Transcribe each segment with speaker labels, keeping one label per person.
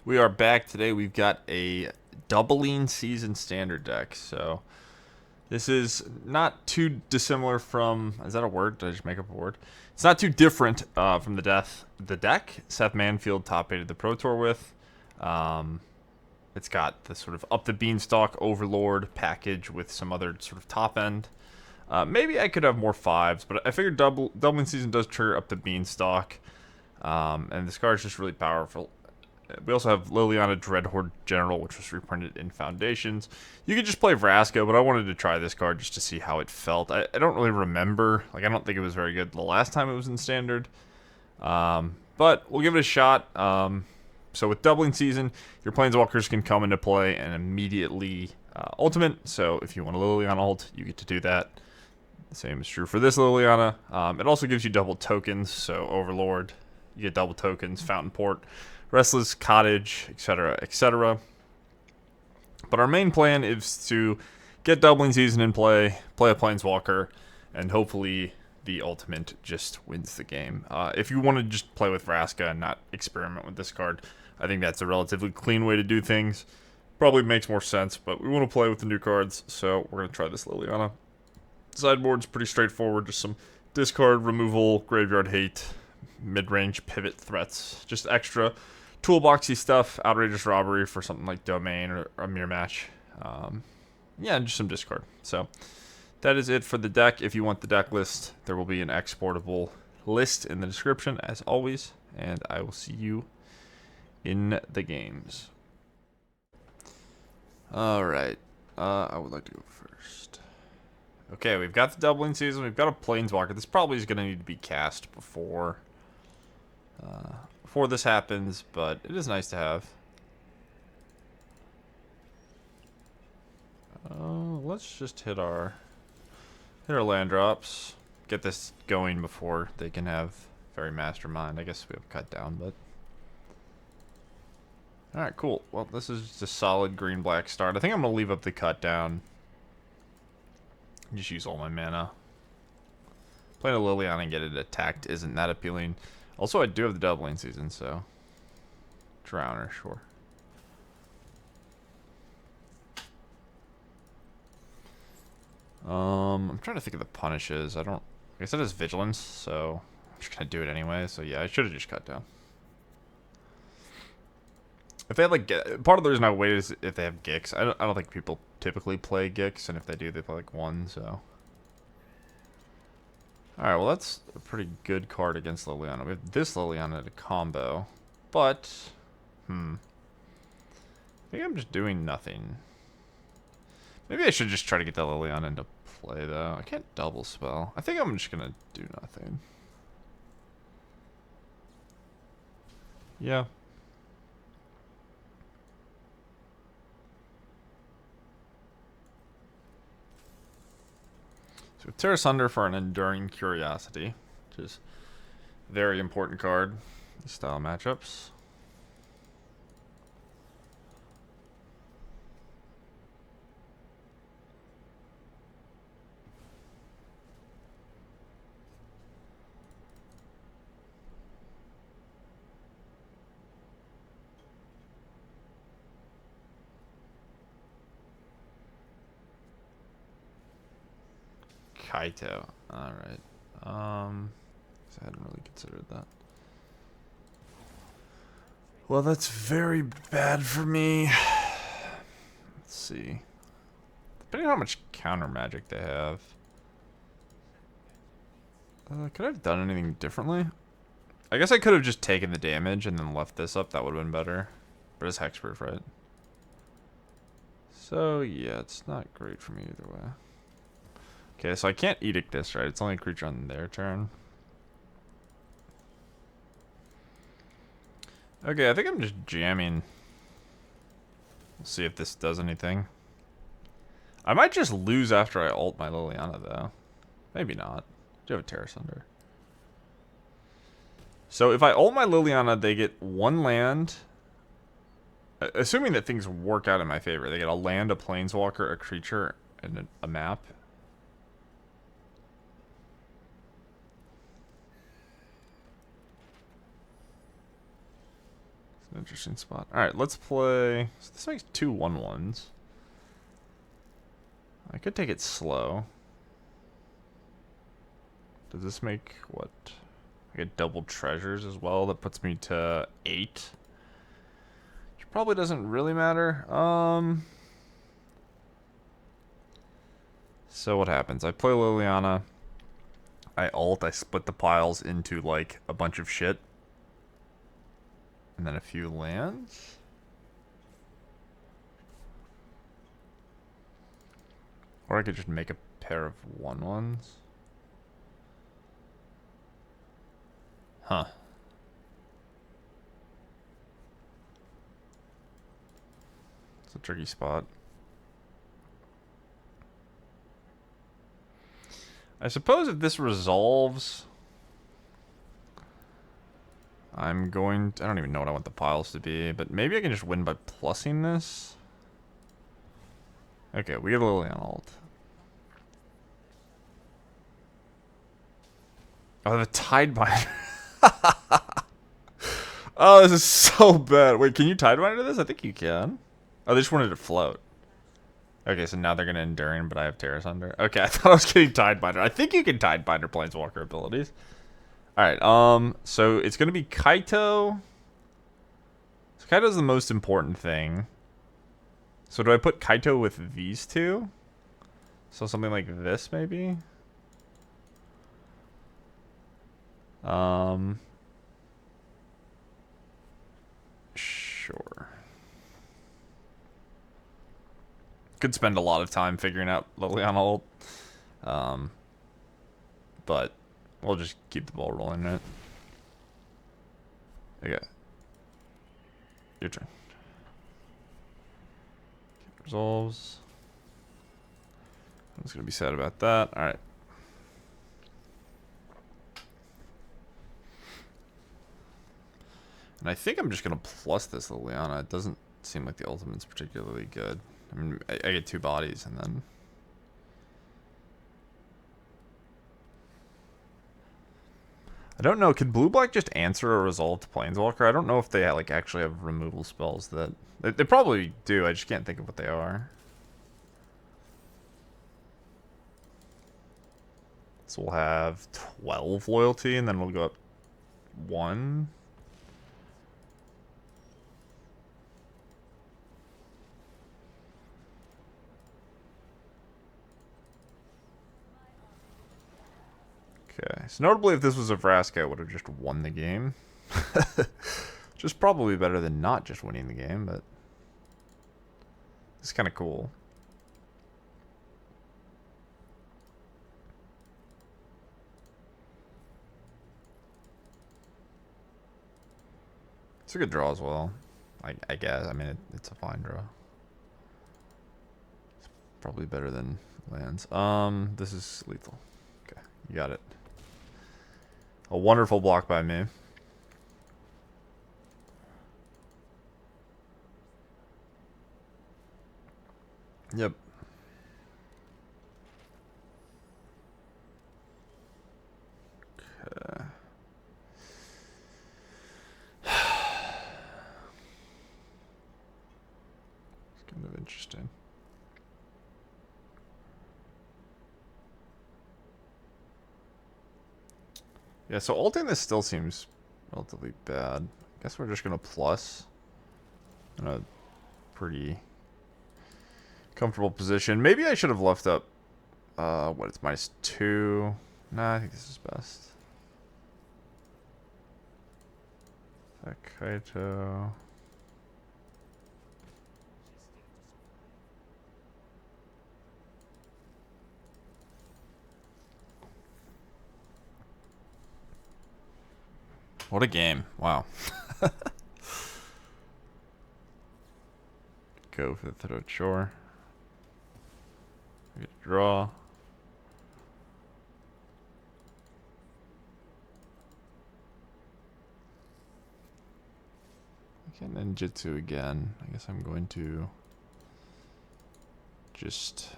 Speaker 1: We are back today. We've got a doubling season standard deck. So this is not too dissimilar from, is that a word? Did I just make up a word? It's not too different from the deck Seth Manfield top aided the Pro Tour with. It's got the sort of Up the Beanstalk Overlord package with some other sort of top end. Maybe I could have more fives, but I figured doubling season does trigger Up the Beanstalk. And this card is just really powerful. We also have Liliana Dreadhorde General, which was reprinted in Foundations. You could just play Vraska, but I wanted to try this card just to see how it felt. I don't really remember. Like, I don't think it was very good the last time it was in Standard. But we'll give it a shot. So with Doubling Season, your Planeswalkers can come into play and immediately ultimate. So if you want a Liliana ult, you get to do that. The same is true for this Liliana. It also gives you double tokens, so Overlord, you get double tokens, Fountainport, Restless Cottage, etc., etc. But our main plan is to get Doubling Season in play a Planeswalker, and hopefully the ultimate just wins the game. If you want to just play with Vraska and not experiment with this card, I think that's a relatively clean way to do things. Probably makes more sense, but we want to play with the new cards, so we're going to try this Liliana. Sideboard's pretty straightforward, just some discard, removal, graveyard hate, mid-range pivot threats, just extra toolboxy stuff, outrageous robbery for something like Domain or a mirror match. Yeah, just some discard. So that is it for the deck. If you want the deck list, there will be an exportable list in the description, as always, and I will see you in the games. Alright, I would like to go first. Okay, we've got the Doubling Season, we've got a Planeswalker. This probably is going to need to be cast before this happens, but it is nice to have. Let's just hit our land drops. Get this going before they can have Fairy Mastermind. I guess we have cut down, but alright, cool. Well, this is just a solid green-black start. I think I'm going to leave up the cut down. Just use all my mana. Playing a Liliana and get it attacked isn't that appealing. Also, I do have the Doubling Season, so Drowner, sure. I'm trying to think of the punishes. I guess that is Vigilance, so I'm just gonna do it anyway. So yeah, I should have just cut down. If they had like, part of the reason I waited is if they have Gix. I don't think people typically play Gix, and if they do, they play like one. So. Alright, well that's a pretty good card against Liliana. We have this Liliana to combo, but, I think I'm just doing nothing. Maybe I should just try to get that Liliana into play, though. I can't double spell. I think I'm just gonna do nothing. Yeah. So Tear Asunder for an Enduring Curiosity, which is a very important card in style matchups. Kaito. Alright. I hadn't really considered that. Well, that's very bad for me. Let's see. Depending on how much counter magic they have. Could I have done anything differently? I guess I could have just taken the damage and then left this up. That would have been better. But it's hexproof, right? So, yeah, it's not great for me either way. Okay, so I can't edict this, right? It's only a creature on their turn. Okay, I think I'm just jamming. We'll see if this does anything. I might just lose after I ult my Liliana, though. Maybe not. I do have a Tear Asunder. So if I ult my Liliana, they get one land. Assuming that things work out in my favor. They get a land, a Planeswalker, a creature, and a map. It's an interesting spot. Alright, let's play... So this makes 2 1/1s. I could take it slow. Does this make, what? I get double treasures as well. That puts me to 8. Which probably doesn't really matter. So what happens? I play Liliana. I ult. I split the piles into, like, a bunch of shit. And then a few lands. Or I could just make a pair of 1/1s. Huh. It's a tricky spot. I suppose if this resolves, I'm going to, I don't even know what I want the piles to be, but maybe I can just win by plussing this. Okay, we get Liliana ult. Oh, the Tidebinder. Oh, this is so bad. Wait, can you Tidebinder this? I think you can. Oh, they just wanted to float. Okay, so now they're going to Enduring, but I have Tear Asunder. Okay, I thought I was getting Tidebinder. I think you can Tidebinder Planeswalker abilities. Alright, so it's going to be Kaito. So Kaito's the most important thing. So do I put Kaito with these two? So something like this, maybe? Sure. Could spend a lot of time figuring out Liliana ult. But we'll just keep the ball rolling, right? Okay. Your turn. Resolves. I'm just gonna be sad about that. Alright. And I think I'm just gonna plus this Liliana. It doesn't seem like the ultimate's particularly good. I mean, I get 2 bodies and then... I don't know. Can blue-black just answer a resolved Planeswalker? I don't know if they like actually have removal spells that... They probably do. I just can't think of what they are. So we'll have 12 loyalty and then we'll go up 1. Okay, so notably if this was a Vraska, I would have just won the game. Just probably better than not just winning the game, but it's kind of cool. It's a good draw as well, I guess. I mean, it's a fine draw. It's probably better than lands. This is lethal. Okay, you got it. A wonderful block by me. Yep. Okay. It's kind of interesting. Yeah, so ulting this still seems relatively bad. I guess we're just going to plus in a pretty comfortable position. Maybe I should have left up, what, it's -2. Nah, I think this is best. Kaito. What a game. Wow. Go for the throat, sure. We get a draw. I can't ninjutsu again. I guess I'm going to just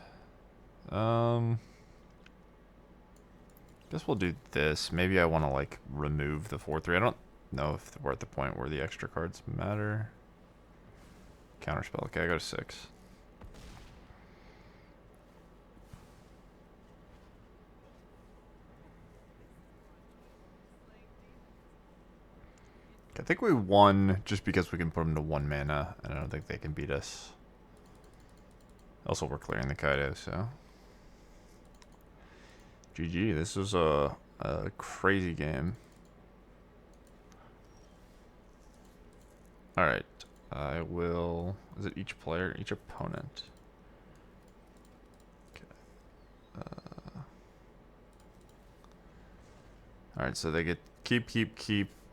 Speaker 1: guess we'll do this. Maybe I want to like remove the 4/3. I don't know if we're at the point where the extra cards matter. Counterspell. Okay, I go to 6. I think we won just because we can put them to 1 mana, and I don't think they can beat us. Also, we're clearing the Kaido, so. GG, this was a crazy game. Alright, I will... Is it each player? Each opponent. Okay. Alright, so they get keep,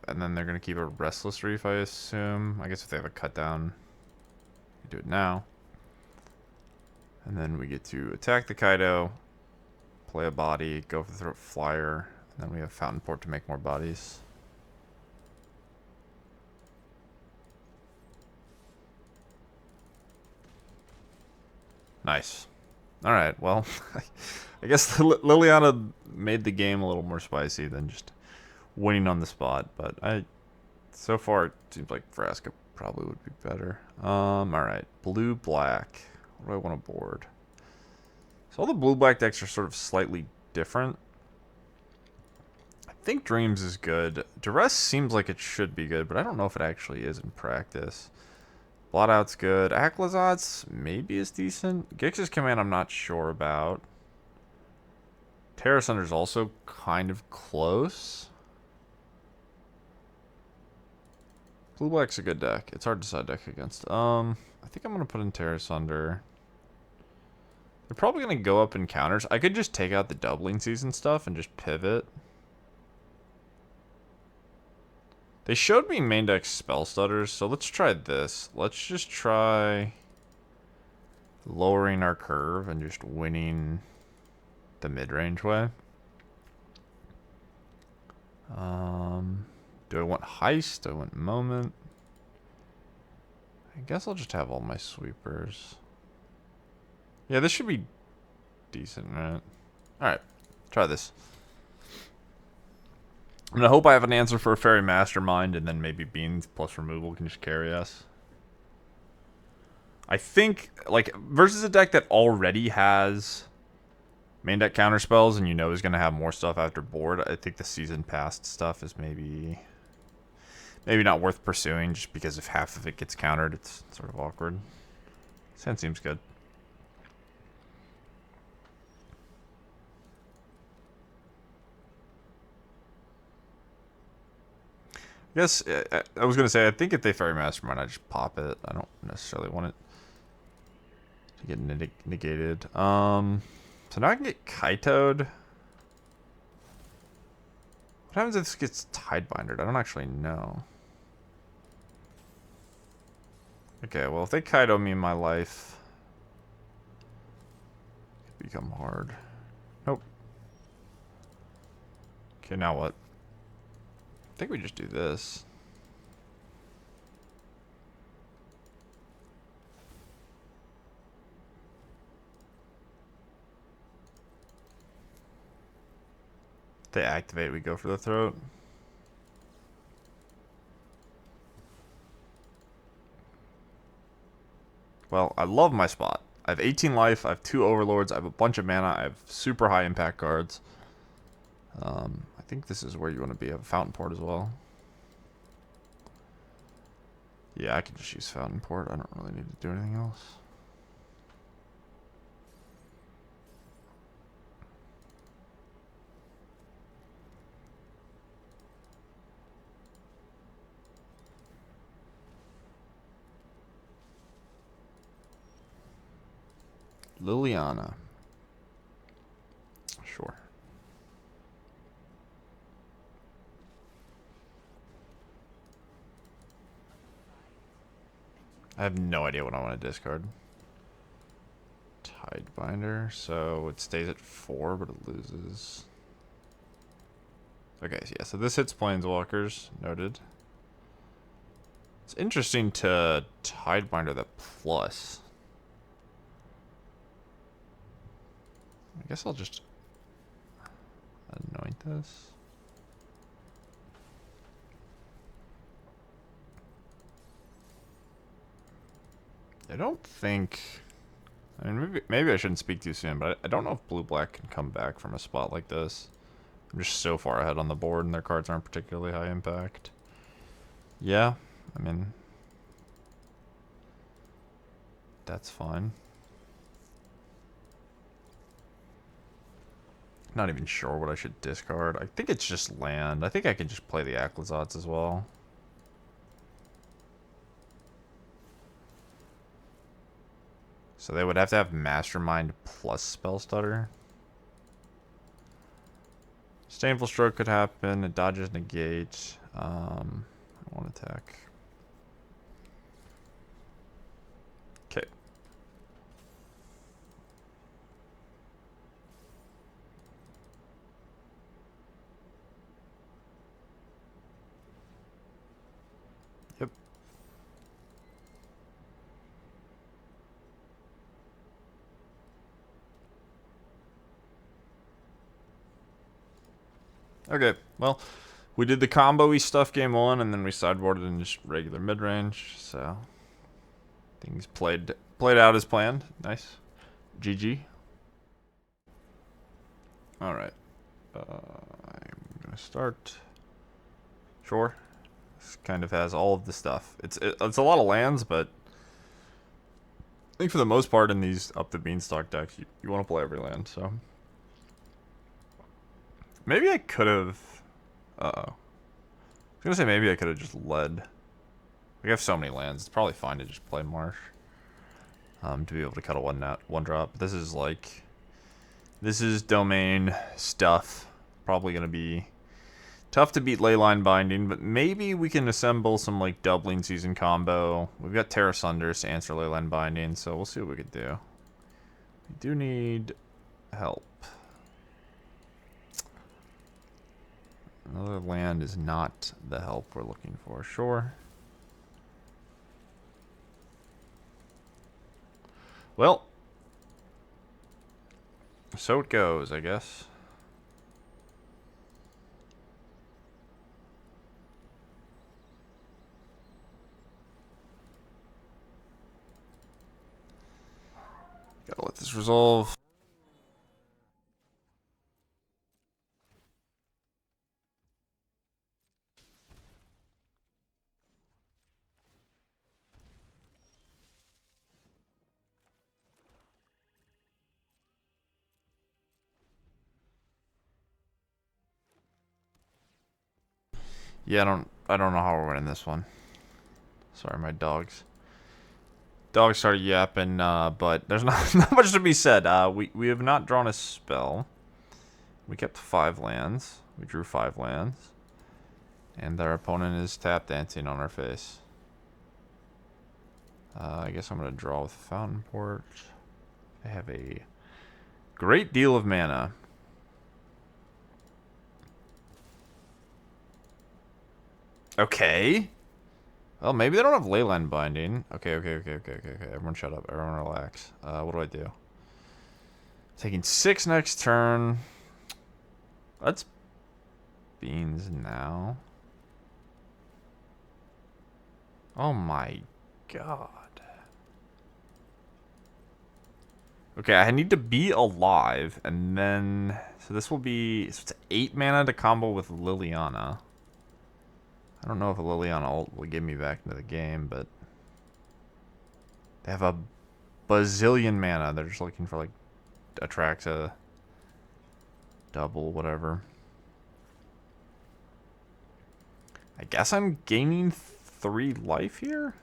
Speaker 1: and then they're going to keep a Restless Reef, I assume. I guess if they have a cut down, you do it now. And then we get to attack the Kaido, play a body, go for the Throat Flyer, and then we have Fountainport to make more bodies. Nice. Alright, well, I guess Liliana made the game a little more spicy than just winning on the spot, but so far it seems like Vraska probably would be better. Alright, blue-black. What do I want to board? So all the blue-black decks are sort of slightly different. I think Dreams is good. Duress seems like it should be good, but I don't know if it actually is in practice. Blotout's good. Aclazotz maybe is decent. Gix's Command I'm not sure about. Tear Asunder's also kind of close. Blue-black's a good deck. It's hard to side deck against. I think I'm going to put in Tear Asunder. They're probably going to go up in counters. I could just take out the doubling season stuff and just pivot. They showed me main deck spell stutters, so let's try this. Let's just try lowering our curve and just winning the mid-range way. Do I want Heist? Do I want Moment? I guess I'll just have all my sweepers. Yeah, this should be decent, right? Alright, try this. I'm going to hope I have an answer for a Fairy Mastermind, and then maybe Beans plus removal can just carry us. I think, like, versus a deck that already has main deck counterspells and you know is going to have more stuff after board, I think the season past stuff is maybe not worth pursuing, just because if half of it gets countered, it's sort of awkward. This hand seems good. I guess I was gonna say I think if they Fairy Mastermind, I just pop it. I don't necessarily want it to get negated. So now I can get Kaito'd. What happens if this gets Tidebindered? I don't actually know. Okay, well if they Kaido me in my life, it could become hard. Nope. Okay, now what? I think we just do this. If they activate, we go for the throat. Well, I love my spot. I have 18 life, I have 2 Overlords, I have a bunch of mana, I have super high impact cards. I think this is where you want to be. I have a Fountainport as well. Yeah, I can just use Fountainport. I don't really need to do anything else. Liliana. Sure. I have no idea what I want to discard. Tidebinder, so it stays at 4, but it loses. Okay, so yeah, so this hits Planeswalkers, noted. It's interesting to Tidebinder the plus. I guess I'll just anoint this. I don't think... I mean, maybe I shouldn't speak too soon, but I don't know if blue-black can come back from a spot like this. I'm just so far ahead on the board, and their cards aren't particularly high impact. Yeah, I mean... That's fine. Not even sure what I should discard. I think it's just land. I think I can just play the Aclazotz as well. So they would have to have Mastermind plus Spell Stutter. Stainful Stroke could happen. It dodges negate. I won't attack. Okay. Yep. Okay, well, we did the combo-y stuff game 1, and then we sideboarded in just regular mid-range, so things played out as planned. Nice. GG. Alright. I'm gonna start. Sure. This kind of has all of the stuff. It's a lot of lands, but I think for the most part in these Up the Beanstalk decks, you want to play every land, so... Maybe I could have... Uh-oh. I was going to say maybe I could have just led. We have so many lands. It's probably fine to just play Marsh. To be able to cut a one drop. This is like... This is domain stuff. Probably going to be tough to beat Leyline Binding, but maybe we can assemble some like doubling season combo. We've got Tear Asunder to answer Leyline Binding, so we'll see what we can do. We do need help. Another land is not the help we're looking for, sure. Well, so it goes, I guess. Gotta let this resolve. Yeah, I don't know how we're winning this one. Sorry, my dogs. Dogs started yapping, but there's not much to be said. We have not drawn a spell. We kept 5 lands. We drew 5 lands. And our opponent is tap dancing on our face. I guess I'm going to draw with Fountainport. I have a great deal of mana. Okay. Well, maybe they don't have Leyline Binding. Okay. Everyone shut up. Everyone relax. What do I do? Taking 6 next turn. Let's Beans now. Oh my god. Okay, I need to be alive, and then... So this will be... So it's 8 mana to combo with Liliana. I don't know if a Liliana ult will get me back into the game, but... They have a bazillion mana. They're just looking for, like, Atraxa, double, whatever. I guess I'm gaining 3 life here?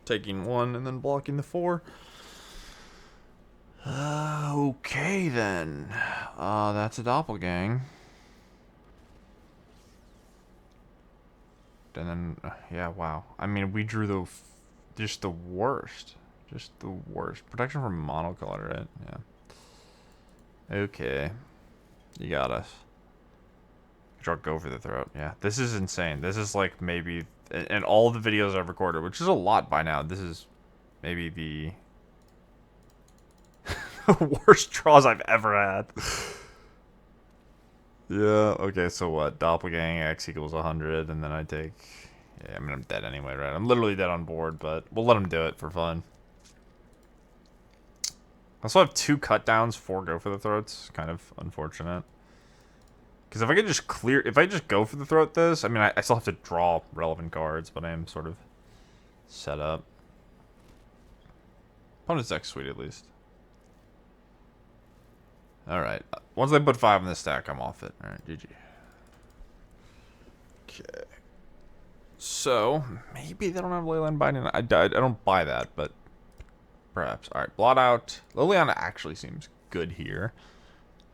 Speaker 1: Taking 1 and then blocking the 4. Okay then. That's a doppelgang. And then, yeah, wow. I mean, we drew just the worst. Just the worst. Protection from monocolor, right? Yeah. Okay. You got us. Draw Go for the Throat. Yeah, this is insane. This is like maybe... And all the videos I've recorded, which is a lot by now, this is maybe the worst draws I've ever had. Yeah, okay, so what? Doppelgang X equals 100, and then I take... Yeah, I mean, I'm dead anyway, right? I'm literally dead on board, but we'll let him do it for fun. I also have 2 cut downs, 4 go for the throats. Kind of unfortunate. Because if I could just clear... If I just go for the throat this, I mean, I still have to draw relevant cards, but I am sort of set up. Opponent's deck's sweet, at least. Alright. Once they put 5 in the stack, I'm off it. Alright, GG. Okay. So, maybe they don't have Leyline Binding. I don't buy that, but perhaps. Alright, blot out. Liliana actually seems good here.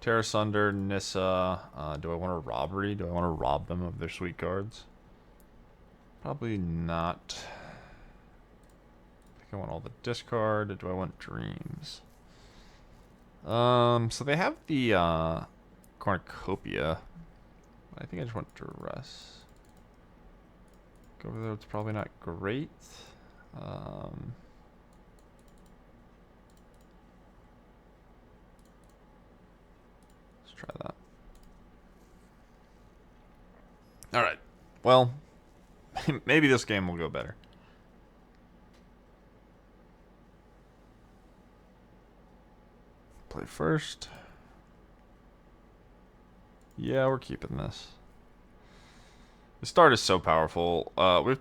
Speaker 1: Tear Asunder, Nissa. Do I want a robbery? Do I want to rob them of their sweet cards? Probably not. I think I want all the discard. Do I want dreams? So they have the cornucopia. I think I just want duress. Go over there, it's probably not great. Let's try that. Alright. Well, maybe this game will go better. Play first. Yeah, we're keeping this. The start is so powerful. With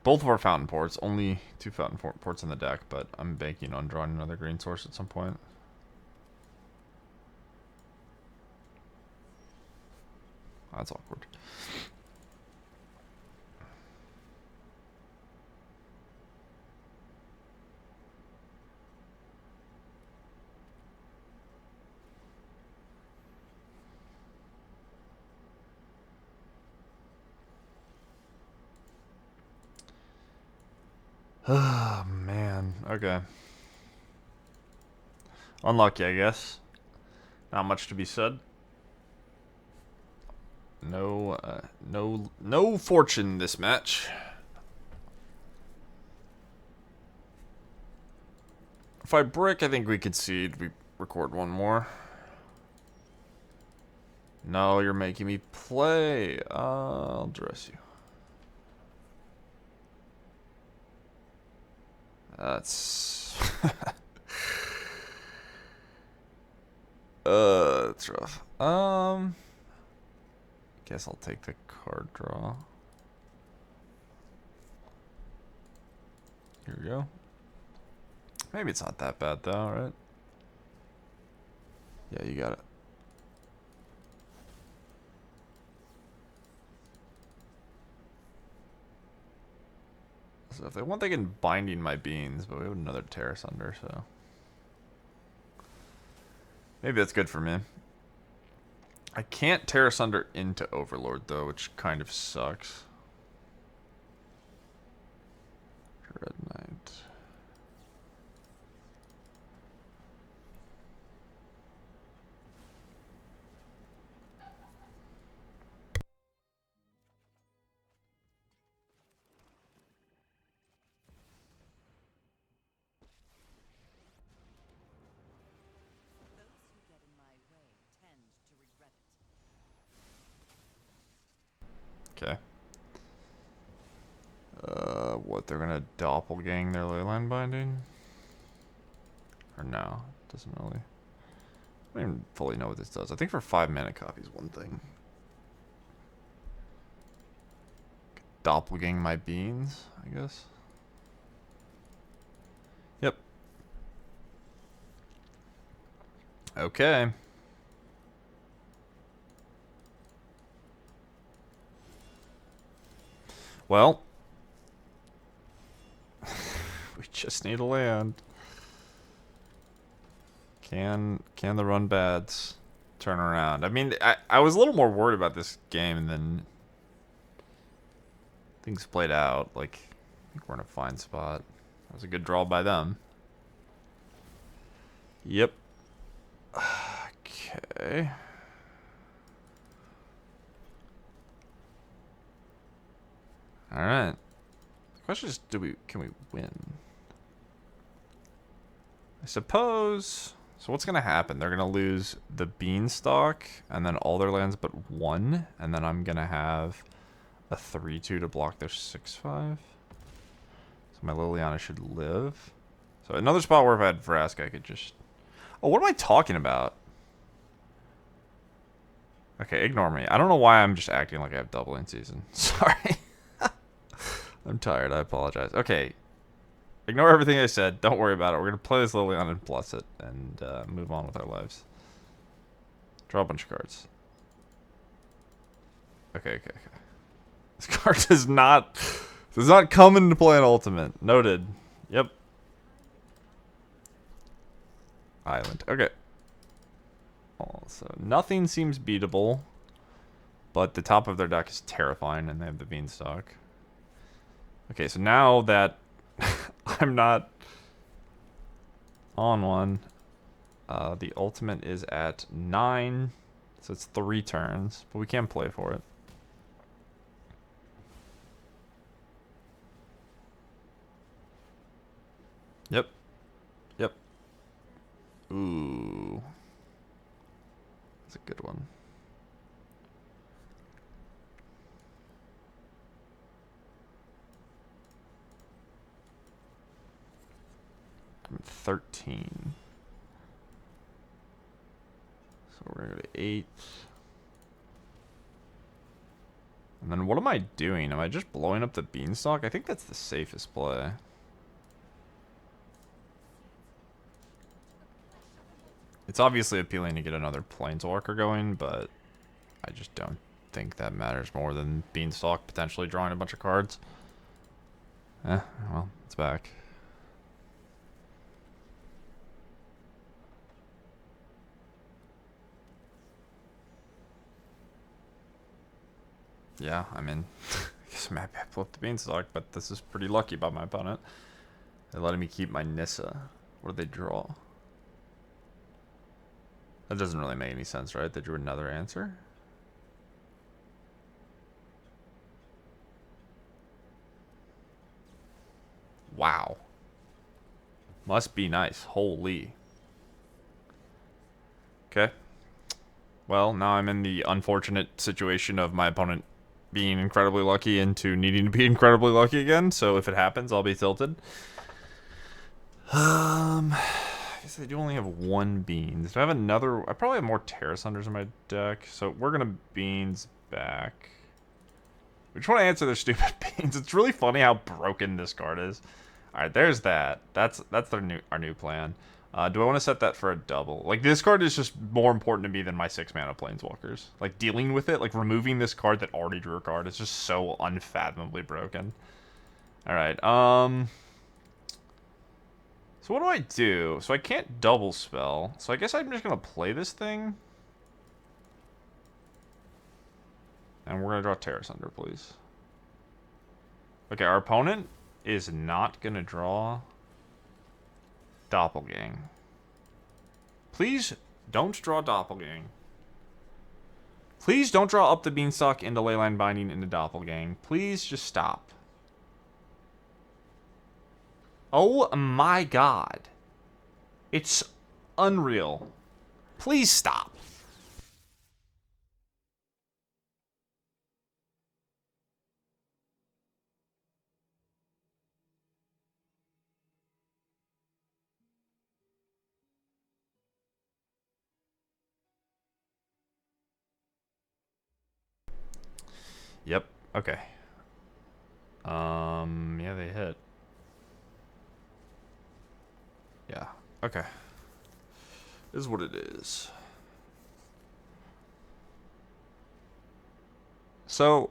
Speaker 1: both of our Fountainports, only 2 Fountainports in the deck, but I'm banking on drawing another green source at some point. That's awkward. Oh, man. Okay. Unlucky, I guess. Not much to be said. No fortune this match. If I brick, I think we concede. We record one more. No, you're making me play. I'll dress you. That's... that's rough. Guess I'll take the card draw. Here we go. Maybe it's not that bad though, right? Yeah, you got it. So if they want, they can binding my beans, but we have another Tear Asunder, so maybe that's good for me. I can't Tear Asunder into Overlord though, which kind of sucks. Dreadknight. Okay. What, they're gonna doppelgang their leyline binding? Or no? Doesn't really. I don't even fully know what this does. I think for 5 mana copies, one thing. Doppelgang my beans, I guess. Yep. Okay. Well, we just need a land. Can the run bads turn around? I mean, I was a little more worried about this game, and then things played out. Like, I think we're in a fine spot. That was a good draw by them. Yep. Okay. All right. The question is, can we win? I suppose So what's going to happen? They're going to lose the Beanstalk, and then all their lands but one, and then I'm going to have a 3-2 to block their 6-5. So my Liliana should live. So another spot where if I had Vrask, I could just... Oh, what am I talking about? Okay, ignore me. I don't know why I'm just acting like I have doubling season. Sorry. I'm tired. I apologize. Okay. Ignore everything I said. Don't worry about it. We're going to play this Liliana and plus it and move on with our lives. Draw a bunch of cards. Okay. This card does not come into play in Ultimate. Noted. Yep. Island. Okay. So nothing seems beatable, but the top of their deck is terrifying, and they have the Beanstalk. Okay, so now that I'm not on one, the ultimate is at 9, so it's 3 turns, but we can play for it. Yep. Ooh. That's a good one. I'm at 13. So we're going to go to 8. And then what am I doing? Am I just blowing up the Beanstalk? I think that's the safest play. It's obviously appealing to get another Planeswalker going, but I just don't think that matters more than Beanstalk potentially drawing a bunch of cards. Well, it's back. Yeah, I mean, I guess I'm happy I flipped the Beanstalk, but this is pretty lucky by my opponent. They're letting me keep my Nissa. What do they draw? That doesn't really make any sense, right? They drew another answer? Wow. Must be nice. Holy. Okay. Well, now I'm in the unfortunate situation of my opponent being incredibly lucky into needing to be incredibly lucky again. So if it happens, I'll be tilted. I guess I do only have 1 Beans. Do I have another? I probably have more Tear Asunders in my deck. So we're going to Beans back. We just want to answer their stupid Beans. It's really funny how broken this card is. Alright, there's that. That's our new plan. Do I want to set that for a double? Like, this card is just more important to me than my 6-mana Planeswalkers. Like, dealing with it, like, removing this card that already drew a card is just so unfathomably broken. Alright, so what do I do? So I can't double spell. So I guess I'm just going to play this thing. And we're going to draw Tear Asunder, please. Okay, our opponent is not going to draw Doppelgang. Please don't draw Doppelgang. Please don't draw Up the Beanstalk into Leyline Binding into Doppelgang. Please just stop. Oh my god. It's unreal. Please stop. Yep. Okay. Yeah, they hit. Yeah. Okay. This is what it is. So,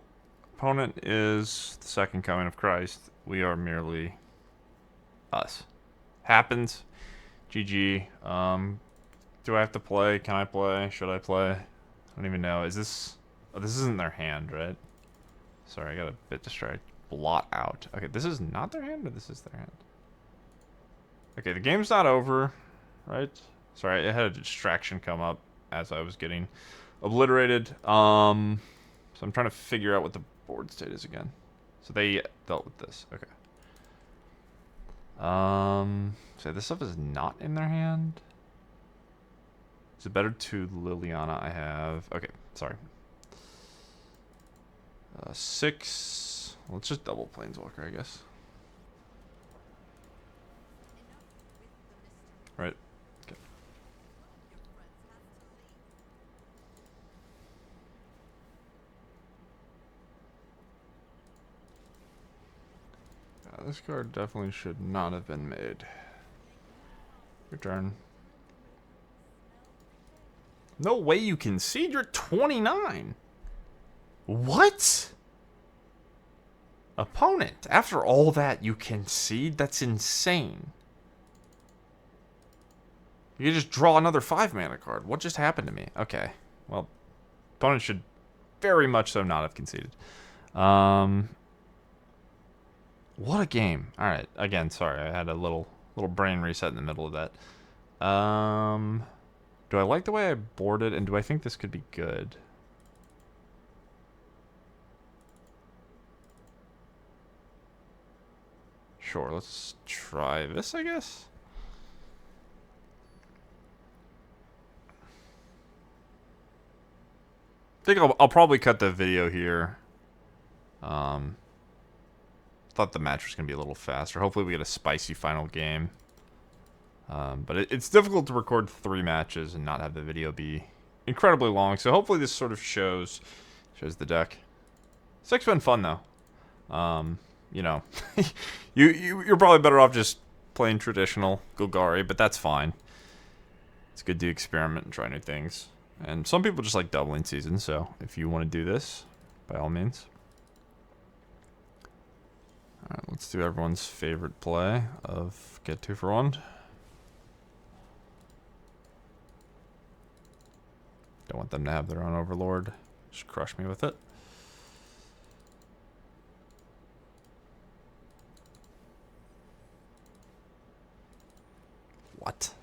Speaker 1: opponent is the second coming of Christ. We are merely us. Happens. GG. Do I have to play? Can I play? Should I play? I don't even know. Is this... Oh, this isn't their hand, right? Sorry, I got a bit distracted. Blot out. Okay, this is not their hand, or this is their hand? Okay, the game's not over, right? Sorry, I had a distraction come up as I was getting obliterated. So I'm trying to figure out what the board state is again. So they dealt with this. Okay. So this stuff is not in their hand. Is it better to Liliana? I have... Okay, sorry. 6. Let's just double Planeswalker, I guess. Right. Okay. This card definitely should not have been made. Your turn. No way you concede. You're 29. What? Opponent. After all that, you concede? That's insane. You can just draw another 5-mana card. What just happened to me? Okay. Well, opponent should very much so not have conceded. What a game. Alright. Again, sorry. I had a little brain reset in the middle of that. Do I like the way I boarded? And do I think this could be good? Sure. Let's try this, I guess. I think I'll probably cut the video here. Thought the match was going to be a little faster. Hopefully we get a spicy final game. But it's difficult to record 3 matches and not have the video be incredibly long. So hopefully this sort of shows the deck. It's been fun though. You know, you're probably better off just playing traditional Golgari, but that's fine. It's good to experiment and try new things. And some people just like doubling season, so if you want to do this, by all means. Alright, let's do everyone's favorite play of get 2 for 1. Don't want them to have their own Overlord. Just crush me with it. What?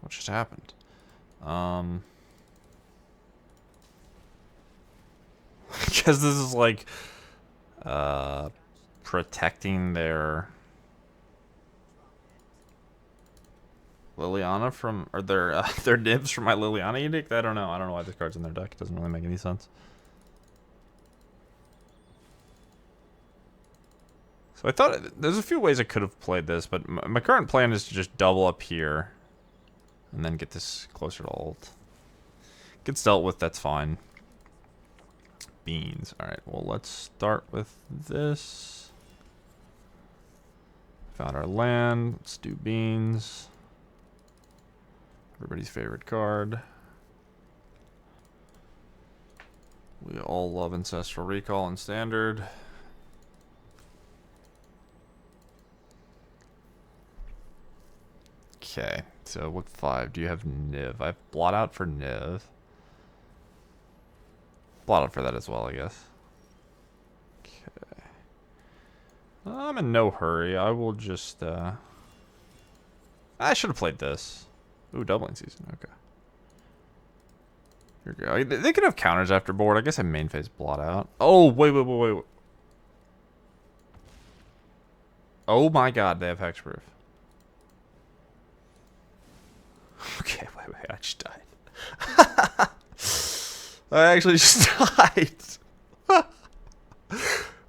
Speaker 1: What just happened? I guess this is like protecting their Liliana from, or their nibs from my Liliana edict. I don't know why this card's in their deck. It doesn't really make any sense. So I thought there's a few ways I could have played this, but my current plan is to just double up here and then get this closer to ult. Gets dealt with, that's fine. Beans. Alright, well, let's start with this. Found our land. Let's do beans. Everybody's favorite card. We all love Ancestral Recall and Standard. Okay, so what 5? Do you have Niv? I have Blot Out for Niv. Blot Out for that as well, I guess. Okay. I'm in no hurry. I will just, I should have played this. Ooh, doubling season. Okay. Here we go. They could have counters after board. I guess I main phase Blot Out. Oh, wait. Oh my god, they have Hexproof. Okay, wait, I just died. I actually just died.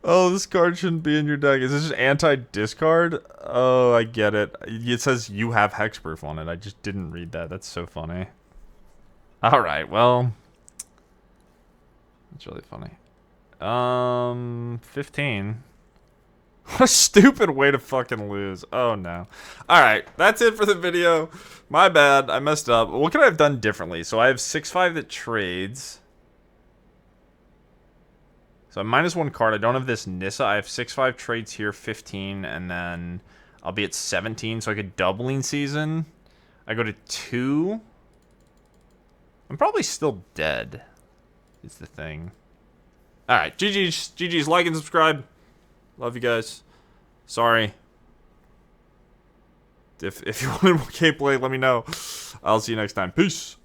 Speaker 1: Oh, this card shouldn't be in your deck. Is this just anti-discard? Oh, I get it. It says you have Hexproof on it. I just didn't read that. That's so funny. Alright, well. That's really funny. 15. What a stupid way to fucking lose. Oh, no. Alright, that's it for the video. My bad. I messed up. What could I have done differently? So I have 6/5 that trades. So I'm -1 card. I don't have this Nissa. I have 6/5 trades here, 15, and then I'll be at 17. So I could doubling season. I go to 2. I'm probably still dead, is the thing. Alright, GG's. Like and subscribe. Love you guys. Sorry. If you want more gameplay, let me know. I'll see you next time. Peace.